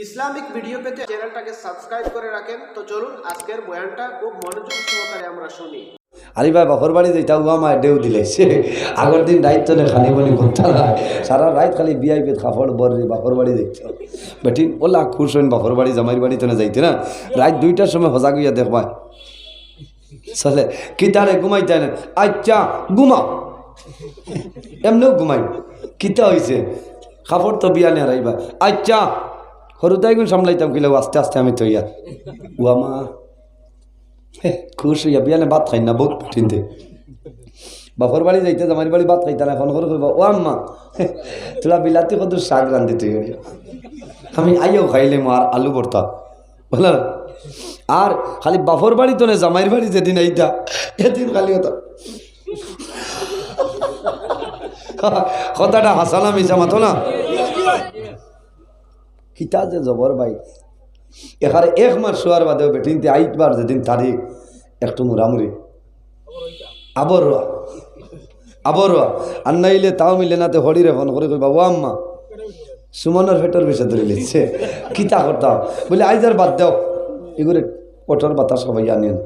Islamic video পেতে চ্যানেলটাকে subscribe করে রাখেন। তো চলুন আজকের বয়ানটা খুব মনোযোগ সহকারে আমরা শুনি। আরে ভাই বাপর বাড়ি যেটা আমার ডেউ দিলেছে আগের দিন রাইত তো খালি বলি করতে হয় সারা রাত খালি বিআইপি কাপড় বর্রে বাপর বাড়ি দেখতে বেটি ওলা খুশ হইন বাপর বাড়ি জামাইর বাড়ি তো না যাইতে না রাত 2টার সময় হজা গিয়া দেখবা চলে কি তারে ঘুমাইতে না আচ্ছা ঘুমাও এমনিও ঘুমাই কিতা হয়েছে কাপড় তো বিয়া নিয়ে রাইবা আচ্ছা সরুতাই গুণ সামলাইতাম কিলো আস্তে আস্তে আমি তো ইয়া ও আমা খুশ হইয়া বিয়ানে ভাত খাই না বহুত কঠিনতে বাপর বাড়ি যাইতে জামাইর বাড়ি ভাত খাইতা না ফোন করে কইবা ও আম্মা তোরা বিলাতি কত শাক রান্ধি তুই আমি আইও খাইলাম আর আলু ভর্তা বললাম আর খালি বাপর বাড়ি তো না জামাইর বাড়ি যেদিন আইতা এদিন খালি হতো কথাটা হাসানা মিশা মাতো না হিতা যে জবর ভাই এখানে 1 মাস শোয়ার বাদেও বেটিনতে আইতবার যেদিন তারিখ একটু মুরামুরি আবরোয়া আর নাইলে তাও মিলে নাতে হরিরে ফোন করে কইবা ও আম্মা সুমনের ফেটর বিষয় ধরে লিখছে কিতা করতাম বলে আইজার বাদ দাও এগুলো ওঠর বাতাস সবাই আনিয়েন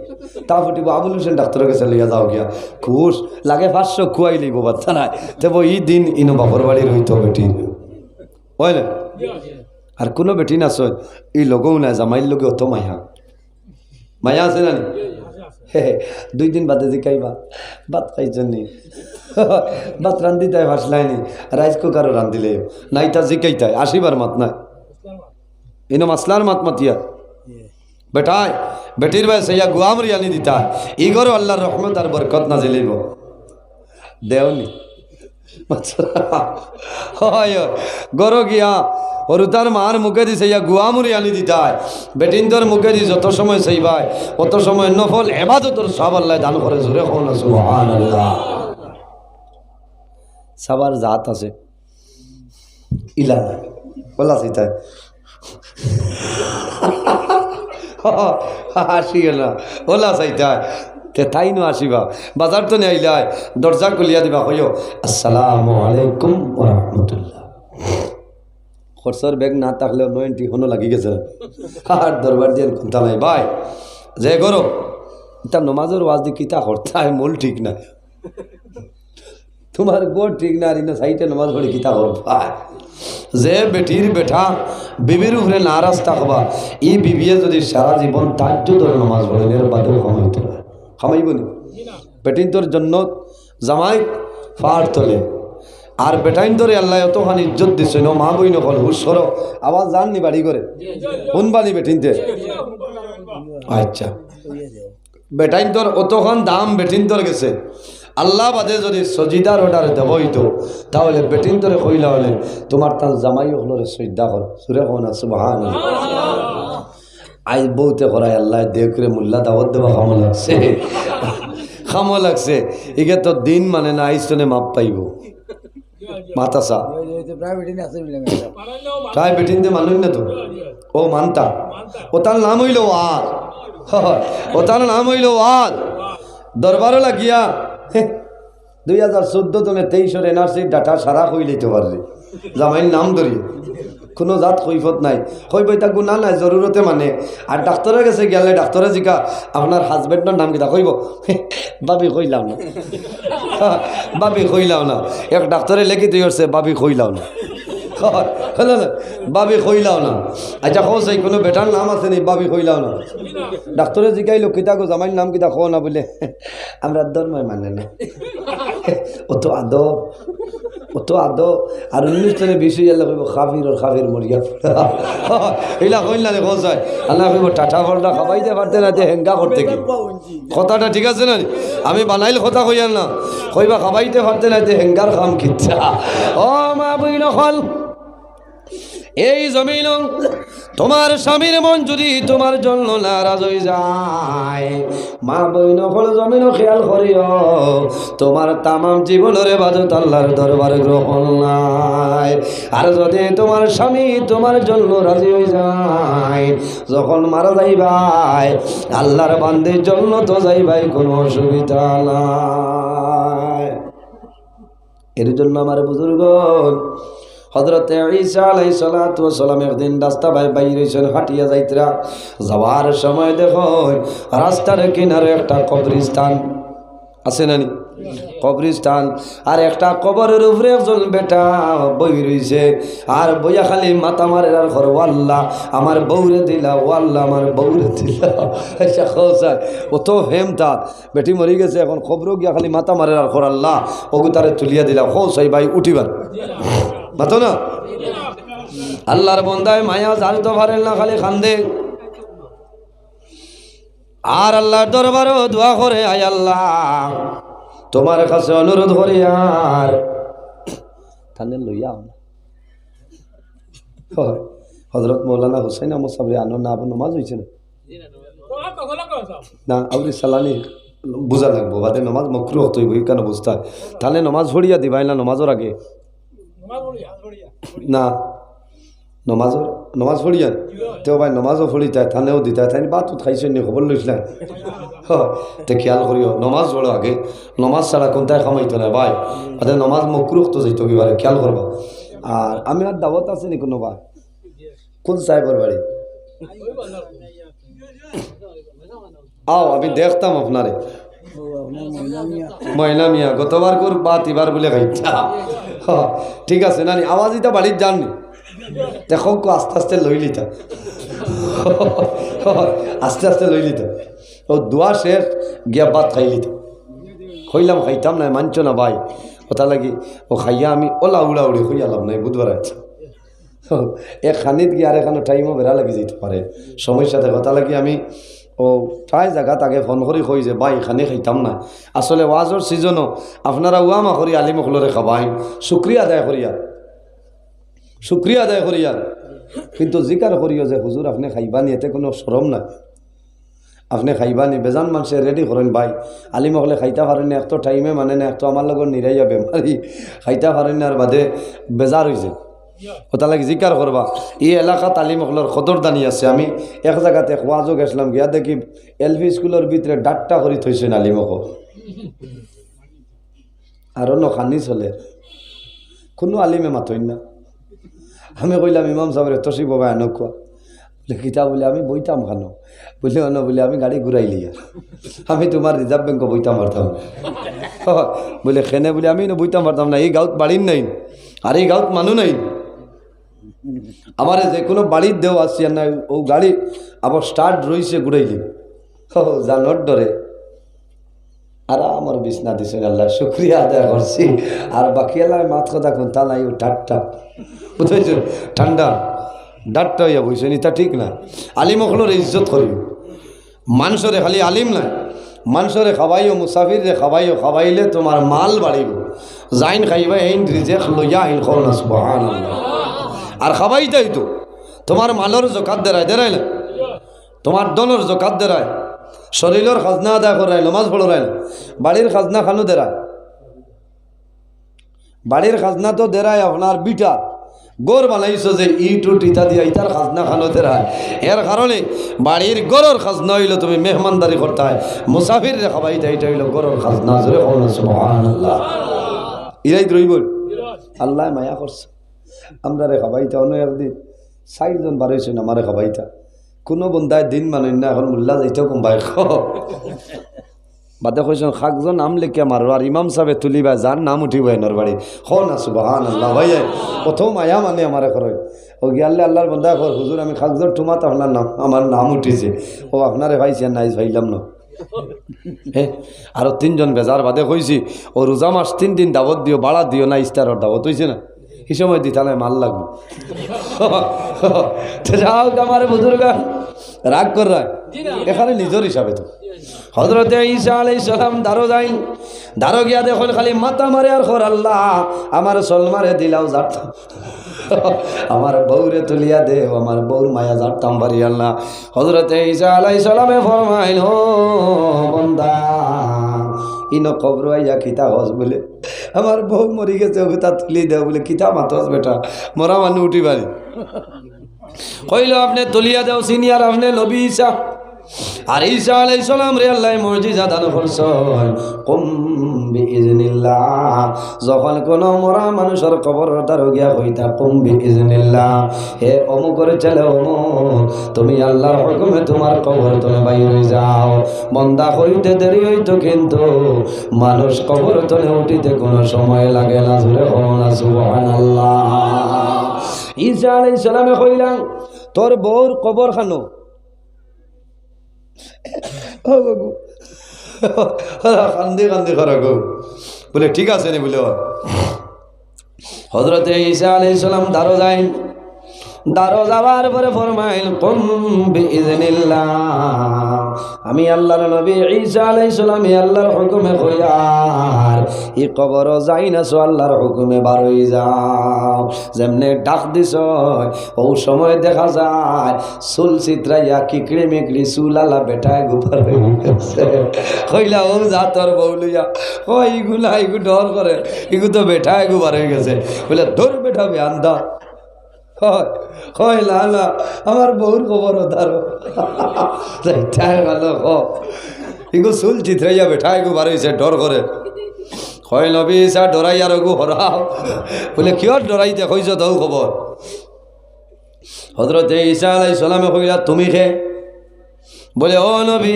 তা ফুটিব আবুল হোসেন ডাক্তারের কাছে লইয়া যাও গিয়া খুশ লাগে 500 খুয়াই লইব বাচ্চা নাই তবে এই দিন ইনো বাপর বাড়ির হইতো বেটি হয় না আর কোনো বেটি না সয় এই লগও নাই জামাইর লগে অত মায়া আছে না হে 2 দিন বাদে জিকাইবা ভাত খাইছেন নি ভাত রান্ধিতাই ভাসলাইনি রাইস কুকারও রান্ধিলে নাইটা জিকাইতাই আসিবার মাত নাই ইনো মাসলার মাত মাতিয়া বেটায় বেটির ভাই সইয়া গুয়াম রিয়ানি দিতা ই গরো আল্লাহর রহমত আর বরকত না জিলিব দেওনি হয় গরো গিয়া হরুতার মার মুখে দি সইয়া গুয়ামুরি আনি দিতায় বেটিনদর মুখে দি যত সময় সইবাই অত সময় নফল ইবাদতর সব আল্লাহ দান করে জোরে কোন সুবহানাল্লাহ সবার জাত আছে ইলা বলা সইতায় হাসিও না ওলা চাইতায় তে তাই নো আসিবা বাজার তো নিয়ে আইলাই দরজা খুলিয়া দিবা কইও আসসালামু আলাইকুম ওয়া রাহমাতুল্লাহ খরচর ব্যাগ না থাকলেও 90 হনো লাগি গেছে আর দরবার দিয়ে কোনটা নাই ভাই যে করো এটা নমাজের ওয়াজ দি কিতা করতায় মূল ঠিক না তোমার গোড় ঠিক না আর ইনা সাইটে নমাজ পড়ে কিতা করো ভাই যে বেটির বেটা বিবির উপরে নারাজ থাকবা এই বিবিয়ে যদি সারা জীবন তাজ্জুদের নামাজ পড়ে এর বাদেও খামাইতে পারে খামাইব নি বেটিন তোর জন্য জামাই ফার তোলে আর বেটাইন তোরে আল্লাহ অতখানি ইজ্জত দিছে ন মা বই নকল হুসর আওয়াজ জাননি বাড়ি করে শুনবানি বেটিনতে আচ্ছা বেটাইন তোর অতখান দাম বেটিন তোর গেছে আল্লাহ বাদে যদি সজিদার অর্ডার দেব হইতো তাহলে বেটিন তোরে কইলা হলে তোমার তার জামাই হলরে শ্রদ্ধা কর সুরে কোনা সুবহানাল্লাহ আই বউতে করাই আল্লাহ দেখ করে মোল্লা দাওয়াত দেবা খামো লাগছে এগে তো দিন মানে না আইসনে মাপ পাইব মাতাসা প্রায় বেটিন দে মানুষ না তো ও মানতা ও তার নাম হইল ওয়াল ও তার নাম হইল ওয়াল দরবারও লাগিয়া 2014 তনে 23 এনআরসির ডাটা সারা হয়ে লইতে পারবে জামাইয়ের নাম ধরি কোনো জাত কৈফত নাই কইবই তা গুণা নাই জরুরতে মানে আর ডাক্তারের কাছে গেলে ডাক্তারে জিকা আপনার হাজবেন্ডের নাম কিতা কইব বাবি কইলাম না বাবি কইলাম না এক ডাক্তারে লেখি তুই করছে বাবি কইলাম না বাবি কইলাও না আচ্ছা খোঁজ এই কোনো বেটার নাম আছে নি বাবি কইলাও না ডাক্তারে জিগাইলো কিতা গো জামাইয়ের নাম কিতা খো না বলে আমরা ধর্মই মানে না অত আদব আর 19 জনে 20 আল্লাহ কইব খাফির মরিয়া এইলা কইলা রে খোঁজ হয় আল্লাহ কইব টাটা ফলটা খাবাইতে পারতে না যে হেঙ্গা করতে কি কথাটা ঠিক আছে না আমি বানাইল কথা কইয়াল না কইবা খাবাইতে পারতে না যে হেঙ্গার খাম কিচ্ছা ও মা বই নখল এই জমিন তোমার স্বামীর মন যদি তোমার জন্য নারাজ হয়ে যায় মা বইন হল জমিন খেয়াল করিও তোমার তামাম জীবনের ইবাদত আল্লাহর দরবারে গ্রহণ নাই আর যদি তোমার স্বামী তোমার জন্য রাজি হয়ে যায় যখন মারা যাইবাই আল্লাহর বান্দির জন্য তো যাইবাই কোনো অসুবিধা নাই এর জন্য আমার বুজুর্গ হযরত ঈসা আলাইহিস সালাতু ওয়াস সালাম একদিন রাস্তা বাইরে হইছেন হাঁটিয়া যাইতরা যাওয়ার সময় দেখো রাস্তার কিনারে একটা কবরস্থান আছে নানি কবরস্থান আর একটা কবরের উপরে একজন বেটা বই রইছে আর বইয়া খালি মাথা মারে আর ঘর আল্লাহ আমার বউরে দিলা ও আল্লাহ আমার বউরে দিলা আচ্ছা খোসায় অত হেম তার বেটি মরি গেছে এখন খবরও গিয়া খালি মাথা মারে আর ঘর আল্লাহ ওগু তারে তুলিয়া দিলা খোসাই ভাই উঠিবার মাতো না আল্লাহর বন্দায় মায়া জানতে পারেন না খালি খান্দে আর আল্লাহর দরবারও দোয়া করে আয় আল্লাহ তোমার কাছে অনুরোধ করি আর থানে লইয়া হযরত মৌলানা হুসাইন আহমদ সাবরি আনো না আবার নমাজ হয়েছে না আবরি সালানি বুঝা লাগবো বাদে নমাজ মকরু হতো কেন বুঝতে হয় তাহলে নমাজ ভরিয়া দিবাই না নমাজের আগে না নমাজ পড়িয়া তেও ভাই নমাজও পড়িতায় থানেও দিতায় তাই বাত খাইছে নি খবর লইছিলেন তে খেয়াল করিও নমাজ পড়ো আগে নমাজ ছাড়া কোনটায় খামাইতো না ভাই আরে নমাজ মকরুহ তো যাইতো কিবারে খেয়াল করবা আর আমি আর দাওয়াত আছে নি কোনো ভাই কোন সাহেবের বাড়ি আও আমি দেখতাম আপনারে ময়না মিয়া গতবার কর বাত এবার বলে খাইতা ঠিক আছে নানি আওয়াজ দিতা বাড়ির যাননি দেখো আস্তে আস্তে লই লিতা আস্তে আস্তে লই লিতা ও দোয়া শেষ গিয়া ভাত খাই লিতা খইলাম খাইতাম না মানছো না ভাই ওটা লাগি ও খাইয়া আমি ওলা উড়া উড়ি খইয়ালাম নাই বুধবার আছে এক খানিত গিয়ে আর এখানে টাইমও বেড়া লাগি যেতে পারে সমস্যাতে কথা লাগি আমি ও ঠাই জায়গাত আগে ফোন করি কই যে ভাই এখানে খাইতাম না আসলে ওয়াজর সিজনও আপনারা উয়ামা করি আলিমখলরে খাবাই শুক্রিয়া আদায় করিয়া কিন্তু জিকার করিও যে হুজুর আপনি খাইবানি এতে কোনো শরম নাই আপনি খাইবানি বেজান মানুষে রেডি করেন ভাই আলিমহলে খাইতে পারেন না, এক তো টাইমে মানে না, এক তো আমার লগত নিরাইয়া বেমারি খাইতে পারেন না, আর বাদে বেজার হয়েছে ওটা লাগে জিকার করবা। এই এলাকাত আলিমহলের খদরদানি আছে। আমি এক জায়গাতে ওয়াজও গেছিলাম, গিয়া দেখি এলপি স্কুলের ভিতরে ডাট্টা করে থইছেন আলিমক, আর অন্য খানি চলে, কোনো আলিমে মাথইন না। আমি কইলাম ইমাম সাহেবের তসি বাবা এনেকুৱা বলে কিতা বলে আমি বইতাম খানো বলে অন্য বলে আমি গাড়ি ঘুরাইলি আর আমি তোমার রিজার্ভ ব্যাংক বইতাম পারতাম বলে খেনে বলে আমি বইতাম পারতাম না, এই গাঁত বাড়ির নাই আর এই গাঁত মানুষ নাই, আমার যে কোনো বাড়ির দেও আসছি আর না, ও গাড়ি আবার স্টার্ট রয়েছে ঘুরাইলি জানোর ডরে আর আমার বিছনা দিছেন, আল্লাহ শুক্রিয়া আদায় করছি। আর বাকি এলাম মাত কথা কোন তা নাই, ও ঠাট্টা বুঝেছ, ঠান্ডা ডাট্টা হইয়া বইছেন, এটা ঠিক না। আলিমখলোর ইজ্জত করিও, মানুষরে খালি আলিম নাই, মানুষরে খাবাইও, মুসাফিরে খাবাইও, খাবাইলে তোমার মাল বাড়িব। যাইন খাইবা এইন রিজেক লইয়া আইন খাও না, সুবহানাল্লাহ। আর খাবাইতাই তো তোমার মালর জকাত দেরাই না, তোমার দলের জকাত দেরায়, শরীরের খাজনা আদায় করায়, নমাজ পড়ায় না, বাড়ির খাজনা খানো দেরায়, বাড়ির খাজনা তো দেরায় আপনার বিটা গড় বানাইছো যে ইটুট ইটা দিয়া ইটার খাজনা খানো দেরায়। এর কারণে বাড়ির গড়ের খাজনা হইল তুমি মেহমানদারি করতে হয়, মুসাফির রে খাবাইটা, এটা হইল গড়ের খাজনা। জোরে কওনা সুবহানাল্লাহ। ইরাই রইব আল্লাহ মায়া করছে আমরা রে খাবাইটা। অন্য একদিন 4 জন বাড়াইছেন আমারে খাবাইটা, কোনো বন্ধায় দিন মানেন না, এখন মোল্লা যাইতেও কমবাই বাদে কইছেন খাকজন নাম লেখে মারো, আর ইমাম সাহেব তুলিবা যার নাম উঠিব এনর বাড়ি হ না, সুবহানাল্লাহ। ভাই প্রথম আয়া মানে আমারে করে ও গিয়ালে আল্লাহর বন্ধা কর, হুজুর আমি খাকজন টুমাত আপনার নাম, আমার নাম উঠিছে, ও আপনারে ভাইছেন নাই ভাইলাম না। হ্যাঁ, আরো 3 জন বেজার বাদে কইছি ও রোজা মাস 3 দিন দাওয়াত দিও, বাড়া দিও না, ইস্তারর দাওয়াত হইছে না, এই সময় দিতালে মাল লাগবে। যাও আমার বুজুর্গা রাগ কর রায় এখানে নিজের হিসাবে তো হযরতে ঈসা আলাইহিস সালাম দারো যাই, দারো গিয়া দেখুন খালি মাথা মারে আর খর আল্লাহ আমার সলমারে দিলাও যারতাম, আমার বউরে তুলিয়া দে, আমার বউর মায়া যারতাম বাড়ি আল্লাহ। হযরতে ঈসা আলাইহিস সালামে ফরমাইল, ও বান্দা ইনো কবর আইয়া কিতা হস বলে আমার বউ মরি গেছে, ওকে তা তুলি দেও বলে কিতা মাতস বেটা, মরা মানুষ উঠি বাড়ি কইল আপনি তুলিয়া দেও সিনিয়র, আপনি নবী ঈসা আর ঈসা আলাইহিস সালাম রে আল্লাহ মুজিজা দান করছেন কুম বিইজনিল্লাহ যখন কোন মরা মানুষের কবর দ্বারা গিয়া হইতা কুম বিইজনিল্লাহ হে অমুকের ছেলে অমুক তুমি আল্লাহর হুকুমে তোমার কবর তলে বাইর হয়ে যাও বান্দা হইতে দেরি হইতো কিন্তু মানুষ কবর তলে উঠিতে কোনো সময় লাগে না জোরে হও না সুবহানাল্লাহ ঈসা আলাইহিস সালামে কইলাম তোর বউর কবর খানো কান্দি কান্দি করা গো বলে ঠিক আছে নি বলে হযরতে ঈসা আলাইহিস সালাম দারো যায় দারো যাওয়ার পরে ফরমাইল কুম বিইজনিল্লাহ আমি আল্লাহর নবী ঈসা আলাইহিস সালাম আল্লাহর হুকুমে কইয়ার এই কবর যাই না সো আল্লাহর হুকুমে বার হই যাও যেমনে ডাক দিছ ও সময় দেখা যায় চুল চিত্রাইয়া কিকড়ে মিকড়ি চুলালা বেটায় গোপার হয়ে গেছে কইলা ও জাতর বউলিয়া ও এইগুলা এইগু ডর করে এগু তো বেটায় গোবার হয়ে গেছে বলে ধর বেটা বেআন্দা হয় লালা আমার বউর খবর ধরো ভালো এগু চুল চিত্রাইয়া বেঠা এগু বাড়াইছে ডর করে হয় নবী ঈসা ডরাইয়ার এগু হরাও বলে কিয় ডরাইতে কইছ তাও খবর হযরতে ঈসা আলাইহিস সালামে কইলা তুমি খে বলে ও নবী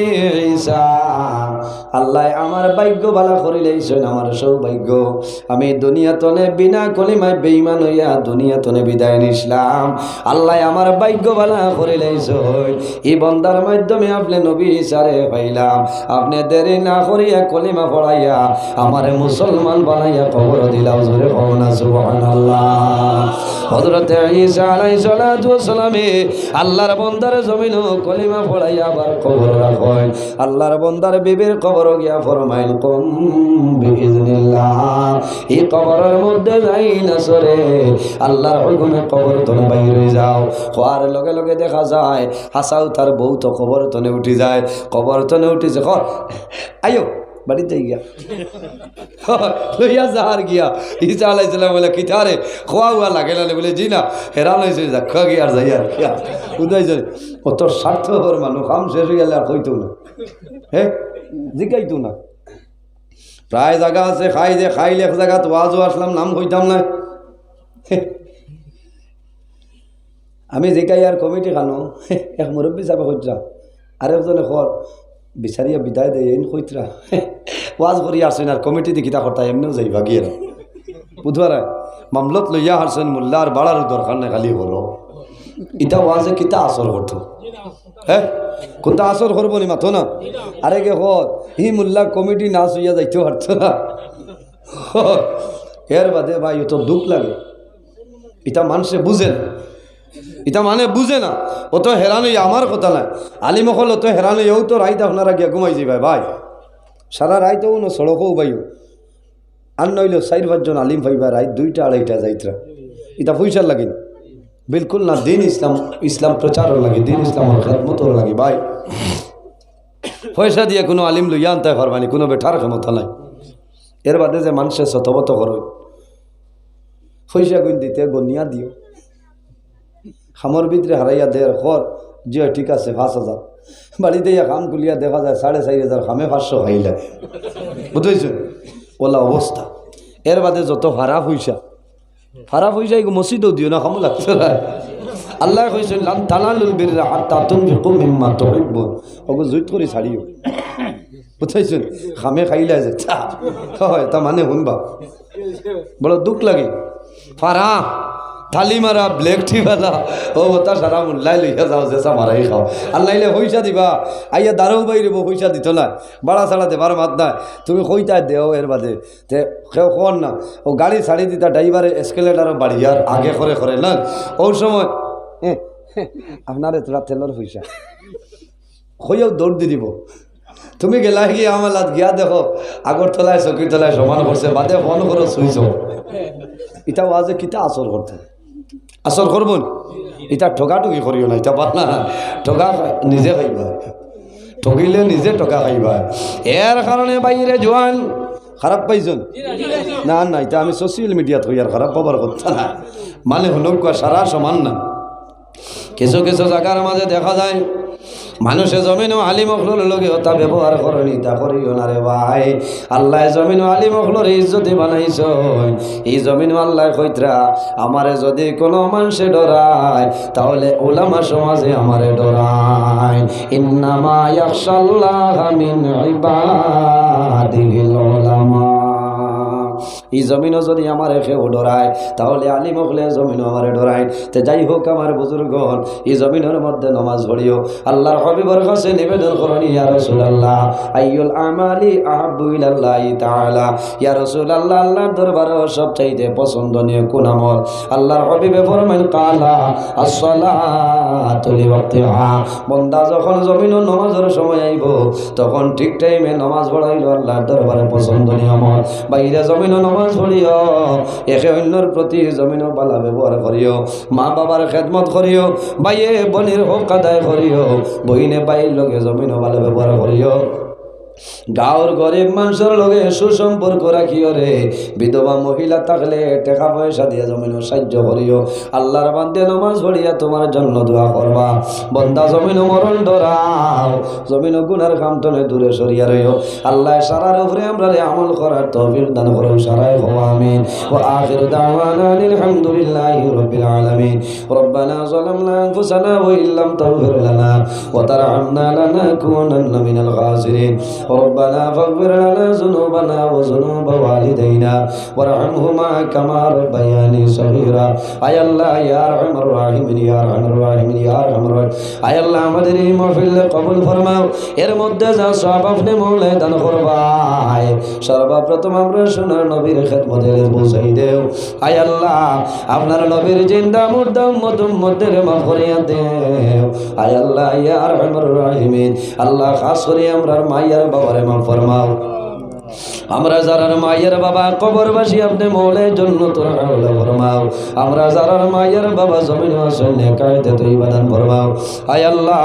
ঈসা আল্লাহ আমার ভাগ্য ভালো করিলেইছেন আমার সৌভাগ্য আমি দুনিয়াতনে বিনা কলিমায় বেঈমান হইয়া দুনিয়াতনে বিদায় নিলাম আল্লাহ আমার ভাগ্য ভালো করিলেইছেন এই বান্দার মাধ্যমে আপনি নবী ঈসারে পাইলাম আপনি দেরি না করিয়া কলিমা পড়াইয়া আমারে মুসলমান বানাইয়া কবর দিলাও জোরে কও না সুবহানাল্লাহ হযরতে ঈসা আলাইহিস সালামে আল্লাহর বান্দার জমিনও কলিমা পড়াইয়া আবার কবর রাখেন আল্লাহর বান্দার বিবির কবর গিয়া ফরমাইল কুম বিইজনিল্লাহ এই কবরের মধ্যে যাই না সরে আল্লাহর হুকুমে কবর তনে বাইর হয়ে যাও হওয়ার লগে লগে দেখা যায় হাসাও তার বউ তো কবর তনে উঠি যায় কবর তনে উঠিছে কর আইও বাড়িতে গিয়া লইয়া যাহার গিয়া ঈসা আলাইহিস সালাম বলে কিতারে খোয়া হুয়া লাগে না বলে জি না হেরান হয়েছে দেখা গিয়া আর যাই আর কিয়া উদাইছে ও তোর স্বার্থপর মানুষ কাম শেষ হয়ে গেলে আর কইতো না হ্যাঁ জিগাইতো না প্রায় জায়গা আছে খাই যে খাইলে এক জায়গা তো ওয়াজও আসলাম নাম কইতাম না আমি জিগাই আর কমিটি খানো এক মুরব্বী সাহেব কইতা আরেকজনে খর বিচারিয়া বিদায় দেয় এন কইতরা ওয়াজ করি আসছেন আর কমিটি দি কিতা করতা এমনিও যাইবা গিয়ে বুধবার মামলত লইয়া হারছেন মোল্লার বাড়ার দরকার নাই খালি হলো ইটা ওয়াজে কিতা আসর করতো হ্যাঁ কোনটা আসর করবো নি মাথো না আরে কে হর হি মোল্লা কমিটি না শুইয়া যাইতেও হারতো না এর বাদে ভাই তো দুঃখ লাগে এটা মানুষে বুঝে না এটা মানে বুঝে না ও তো হেরানো আমার কথা নাই আলিমকল ও তো হেরানো এও তো রাইতে আপনারা গিয়া ঘুমাই যাই ভাই সারা রাইতেও না সড়কও বাইও আর নইলেও 4-5 জন আলিম ভাইবা রাইত 2টা 2:30 যাইতরা এটা পয়সার লাগে বিলকুল না দিন ইসলাম প্রচারও লাগে দিন ইসলামের খেদমতও লাগে ভাই পয়সা দিয়ে কোনো আলিম লইয়া আনতে পারবানি কোনো বেঠার ক্ষমতা নাই এর বাদে যে মানুষের শতবত করো পয়সা গুণ দিতে গনিয়া দিও খামর ভিতরে হারাইয়া দেয় খর যে ঠিক আছে 5,000 বাড়িতে খাম খুলিয়া দেখা যায় 4,500 খামে 500 খাইলে বুঝেছ ওলা অবস্থা এর বাদে যত ভাড়া পয়সা এগো মসজিদও দিও না খামো লাগছে আল্লাহ কইছে লান তানালুল বিররা হাত্তা তুনফিকু মিম্মা তুহিব্বুন ওগো জুইত করে ছাড়িও বুঝেছ খামে খাইলে যে হয় তা মানে শুনবা বড় দুঃখ লাগে ফারা থালি মারা ব্লেক টিবালা ও তা সারা মুল্লাই লইয়া যাও যেসা মারাই খাও আর নাইলে পয়সা দিবা আইয়া দাঁড়াও বাইরে পয়সা দিত না বাড়া ছাড়া দেবার মাত নাই তুমি কইতা দেও এর বাদে তে কেউ কর না ও গাড়ি ছাড়ি দিতা ড্রাইভারে এসকেলেটারও বাড়িয়ার আগে করে না ওই সময় আপনার তোরা তেলর পয়সা কইয়াও দৌড় দি দিব তুমি গেলা গিয়ে আমার লাত গিয়া দেখো আগরতলায় চকিরতলায় সমান করছে বাদে ফোন করো সুইচ এটা ওয়াজে কিতা আসর করতে আসর করব এটা ঠকাঠকি করিও না এটা পার না ঠকা নিজে খাইবা ঠকিলে নিজে ঠকা খাইবা এর কারণে বাইরে জোয়ান খারাপ পাইছেন না না এটা আমি সোশ্যাল মিডিয়াত হই আর খারাপ পাবার কথা না মানে হনকা সারা সমান না কিছু কিছু জায়গার মাঝে দেখা যায় মানুষে জমিন ও আলী মখলুর লগে তা ব্যবহার করনি তা করিও না রে ভাই। আল্লাহ জমিন ও আলী মখলুর ইজ্জতি বানাইছ। এই জমিন আল্লাহ কইতরা আমারে যদি কোনো মানুষে ডরায় তাহলে উলামা সমাজে আমারে ডরায়। ইন্নামা ইয়াখশাল্লাহা মিন ইবাদিহিল উলামা। এই জমিনও যদি আমার কেউ ডরায় তাহলে আলিম হলে জমিনও আমারে ডরায়। তে যাই হোক আমার বুজুর্গণ, এই জমিনের মধ্যে নমাজ পড়িও। আল্লাহর হাবিবের কাছে নিবেদন করুন, ইয়া রাসূলুল্লাহ আইয়ুল আমালি আহাব্বু ইলাল্লাহি তাআলা। ইয়া রাসূলুল্লাহ আল্লাহর দরবারে সবচাইতে পছন্দনীয় কোন আমল? আল্লাহর হাবিবে ফরমাইল কালা as-সালাতু লিওয়াক্তিহা। বান্দা যখন জমিনের নামাজের সময় আইব তখন ঠিক টাইমে নামাজ পড়াইল আল্লাহর দরবারে পছন্দনীয় আমল। বাইরে জমিন নামাজ পড়িও, একে অন্যর প্রতি জমিন বালা ব্যবহার করিও, মা বাবার খেদমত করিও, বাইয়ে বনির হক আদায় করিও, বইনে বাইর লগে জমিন বালা ব্যবহার করিও। গাঁৱৰ গরিব মানুষের লগে সুসম্পর্ক রাখিও রে। বিধবা মহিলা থাকলে টাকা পয়সা দিয়ে জমিন সাহায্য করিও। আল্লাহর বান্দে নামাজ পড়িয়া তোমার জন্য দোয়া করবা। বন্দা জমিন মরণ ডরাও, জমিন গুনার কামতনে দূরে সরিয়া রইও। আল্লাহ সারার উপরে আমরা আমল করার তৌফিক দান করো। সারাই হওয়া আমিন। ওয়া আখিরু দাওয়ানা আলহামদুলিল্লাহি রাব্বিল আলামিন। রব্বানা যালামনা আনফুসানা ওয়া ইল্লাম তাগফির লানা ওয়া তারহামনা লানাকুনান্না মিনাল খাসিরিন। ربنا فاغفر لنا ذنوبنا وذنوب والدينا وارحمهما كما ربياني صغيرا। আয় আল্লাহ ইয়া আরহামার রাহিমিন, ইয়া আরহামার রাহিমিন, ইয়া আরহামার রাহিমিন। আয় আল্লাহ আমাদের এই মাহফিল কবুল ফরমাও। এর মধ্যে যা সওয়াব আপনি মওলা দান করবাই। সর্বপ্রথম আমরা সোনার নবীর খেদমতে পৌঁছাই দেও। আয় আল্লাহ আপনার নবীর জিন্দা মুর্দা উম্মতের মাফ করিয়া দেও। আয় আল্লাহ ইয়া আরহামার রাহিমিন। আল্লাহ খাস করে আমরার মাইয়ার বাবারে মাফ ফরমাও। আমরা যারার মায়ের বাবা কবরবাসী আপনি মৌলের জন্য তোরা ফরমাও। আমরা যারার মায়ের বাবা জমিন আসলে কায়দে তুই বাদান ফরমাও। আয় আল্লাহ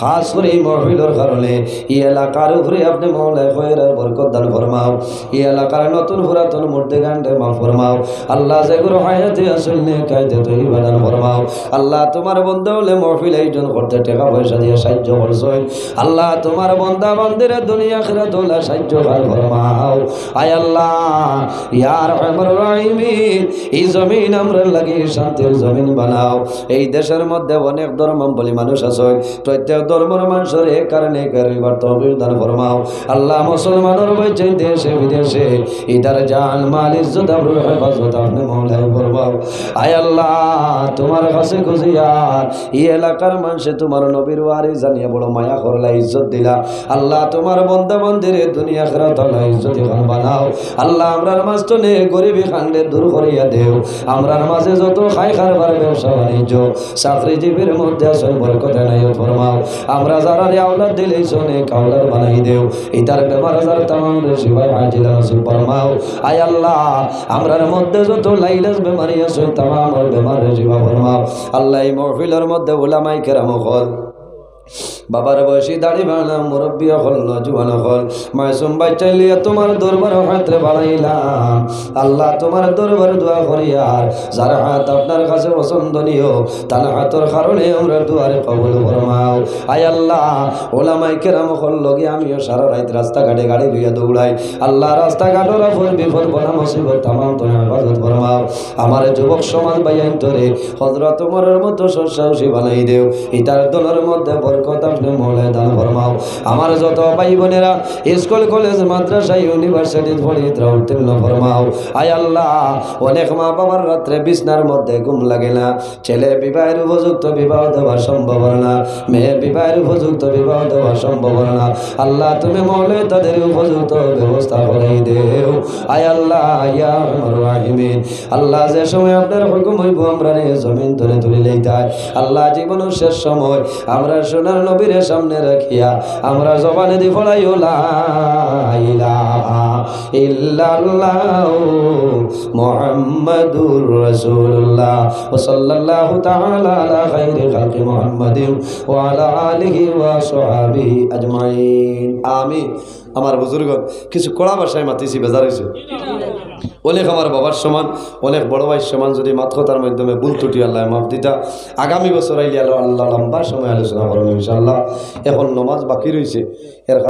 খাস করে এই মহফিলের কারণে এই এলাকার উপরে আপনি মৌলে খয়রের বরকত দান ফরমাও। এই এলাকার নতুন পুরাতন মূর্তি গান্ডে মাফ ফরমাও। আল্লাহ যেগুলো হায়াতে আসলে কায়দে তুই বাদান ফরমাও। আল্লাহ তোমার বন্ধু হলে মহফিল আয়োজন করতে টাকা পয়সা দিয়ে সাহায্য করছেন। আল্লাহ তোমার বন্ধা বান্দিরে দুনিয়া আখিরাত হলে সাহায্য ফরমাও। আয় আল্লাহ ইয়া আরহামার রাহিমিন। এই জমিন আমরা লাগি শান্তির জমিন বানাও। এই দেশের মধ্যে অনেক ধর্মাবলী মানুষ আছে, প্রত্যেক ধর্মের মানুষের এক কারণে গরিবার তৌফিক দান ফরমাও। আল্লাহ মুসলমানের বইছে দেশে বিদেশে ইদার জান মাল ইজ্জত আবরুর হেফাজত আপনি মওলাই ফরমাও। আয় আল্লাহ তোমার কাছে খুশিয়ার এই এলাকার মানুষে তোমার নবীর ওয়ারি জানিয়ে বড় মায়া করলা, ইজ্জত দিলা। আল্লাহ তোমার বান্দা বান্দিরে দুনিয়া আখিরাত হলে ইজ্জত বানাও। আল্লাহ আমরার মাঝখানে গরিবী খান্ডে দূর করিয়া দেও। আমরার মাঝে যত খাই খারবার ব্যবসা বাণিজ্য চাকরিজীবীর মধ্যে আসল বরকত এনায়েত ফরমাও। আমরা যারা আওলাদ দিলেই শোনে কাওলাদ বানাই দেও। ইতার বেমার আজার তামাম রে শিফা আজিলা নসিব ফরমাও। আয় আল্লাহ আমরার মধ্যে যত লাইলাস বেমারি আছে তামাম বেমার রে শিফা ফরমাও। আল্লাহ এই মাহফিলের মধ্যে উলামায়ে কেরাম হল, বাবার বয়সী দাড়ি বানা মুরব্বী হল, নজওয়ান হল, মাসুম বাচ্চা লিয়া তোমার দরবার হাতে বাড়াইলাম। আল্লাহ তোমার দরবার দোয়া করি আর যার হাত আপনার কাছে পছন্দনীয় তার হাতের কারণে আমরা দুয়ারে কবুল ফরমাও। আয় আল্লাহ ওলামায়ে কেরাম হল লগে আমিও সারা রাত রাস্তাঘাটে গাড়ি লইয়া দৌড়াই। আল্লাহ রাস্তাঘাটের আপন বিপদ বনা মুসিবত তামাম তুমি হেফাজত ফরমাও। আমার যুবক সমাজ বাইয়ান তোরে হযরত ওমরের মতো সসাহসী বানাই দেও। ইতার দলের মধ্যে বরকত আপনি মওলা দান ফরমাও। আমার যত ভাই বোনেরা স্কুল কলেজ মাদ্রাসা ইউনিভার্সিটি পড়িতে উত্তীর্ণ ফরমাও। আয় আল্লাহ অনেক মা বাবার রাত্রে বিছনার মধ্যে ঘুম লাগে না, ছেলে বিবাহের উপযুক্ত বিবাহ দেওয়া সম্ভব না, মেয়ে বিবাহের উপযুক্ত বিবাহ দেওয়া সম্ভব না। আল্লাহ তুমি মওলা তাদের উপযুক্ত ব্যবস্থা করে দেও। আয় আল্লাহ ইয়া আরহামার রাহিমিন। আল্লাহ যে সময় আপনার হুকুম হইব আমরা জমিন ধরে তুলে লইতাই। আল্লাহ জীবনের শেষ সময় আমরা সোনার নবীর সামনে রাখিয়া আমরা জবানে দি পড়াইও লা ইলাহা ইল্লাল্লাহু মুহাম্মাদুর রাসূলুল্লাহ ওয়া সাল্লাল্লাহু তাআলা আলা খাইরি খালকি মুহাম্মাদিন ওয়া আলা আলিহি ওয়া সাহবিহি আজমাইন। আমিন। আমার বুজুর্গ কিছু কড়া ভাষায় মাতিছি, বেজার হইছে। অনেক আমার বাবার সমান, অনেক বড় ভাইয়ের সমান। যদি মাত কথার মাধ্যমে ভুল ত্রুটি আল্লাহ মাফ দিতা। আগামী বছর আইলে আল্লাহ লম্বা সময় আলোচনা করুন ইনশাআল্লাহ। এখন নমাজ বাকি রয়েছে, এর